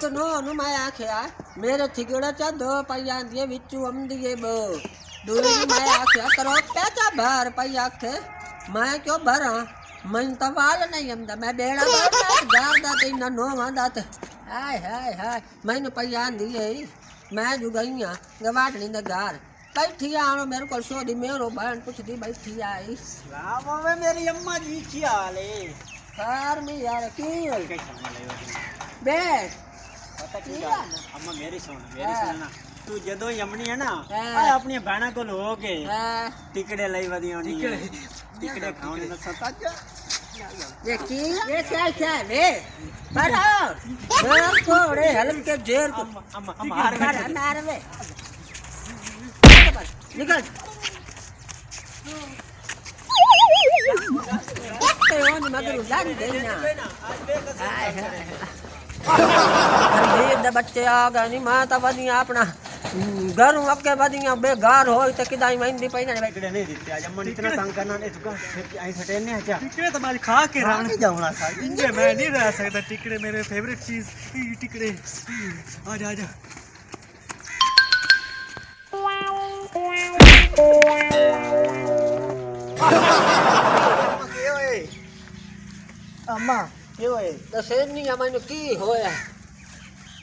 no नु मैं आख्या मेरे थिगड़ा चा 2 पैया दिए विचू हम दिए बो दूरी मैं आख्या करो क्या चा भर पैया थे मैं क्यों भरा मन तो वाल नहीं हमदा मैं बेड़ा गार दाते ना नो वांदात हाय हाय हाय मैंने पैया दिए मैं जो गईया गवाटनी ने गार बैठी आनो मेरे को सोदी मेरो बहन पूछती बैठी आई राम में मेरी अम्मा जी की हाल है कार में यार की बे पता की अम्मा मेरी सुन ना तू जदो यमनी है ना अपनी बहना को लोगे टिकड़े लाई वदी होनी टिकड़े खाने ना सता ये की ये क्या रे पर मैं थोड़े हल्म के जेल को मार वे निकल मगर लग गई ना बच्चे आ गए नहीं माता बदिया अपना घर अके बदिया बेगार हो तो किदाई महिंदी पहिना टिकड़े नहीं देते आज अम्मा इतना तंग करना नहीं तुका आई सटेने अच्छा टिकड़े तो मारी खा के रानी जाऊंगा था इंजे मैं नहीं रह सकता टिकड़े मेरे फेवरेट चीज टिकड़े आजा आजा अम्मा क्यों है दसेनी मैंने की होया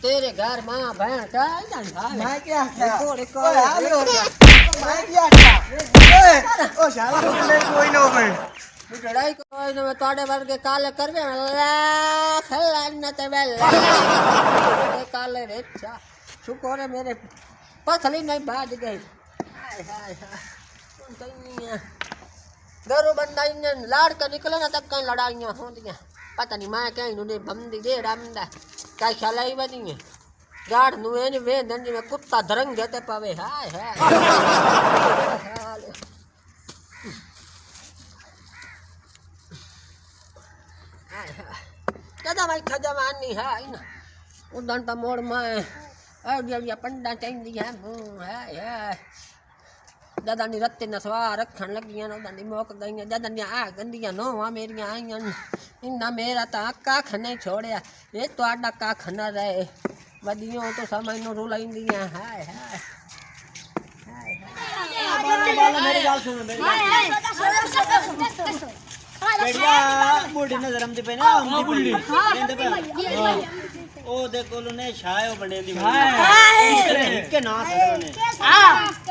तेरे घर मां बहन का मैं क्या मैं क्या ओ शाला कोई ना कोई लड़ाई कोई ना तोड़े वर्ग काले करवे खलाना ते वेला काले रे शुक्र है मेरे पथली नहीं बाज गई हाय हाय हाय गरु बंदा इन लाड़ के निकले ना तब कहीं लड़ाइयां होंदियां पता नहीं मैं कहीं नुने बंदी दे रमदा क्या चलाई बनी है गाड़ नुए ने वे दंडी में कुत्ता धरंग देते पावे हाय हाय कदा भाई खजवानी है इन उदन तो मोड़ में आइडिया पंडा चाहिए है हाय हाय दादा नी रत्ते न सवार रखन लगियां दादा नी मोक गईयां दादा नी आ गंदियां नोवा मेरियां आईयां इन्ना मेरा तो कख नहीं छोड़िया ये तुहाडा कख न रहे वदियों तो समय नु रुलाइंदियां हाय हाय बाला मेरी गाल सुनो मेरी बढ़िया बूढ़ी नजर हम दे पे ना हम बुल्ली ओ देखो ने छायो बने दी के ना ने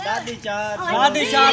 दादी चार दादी चार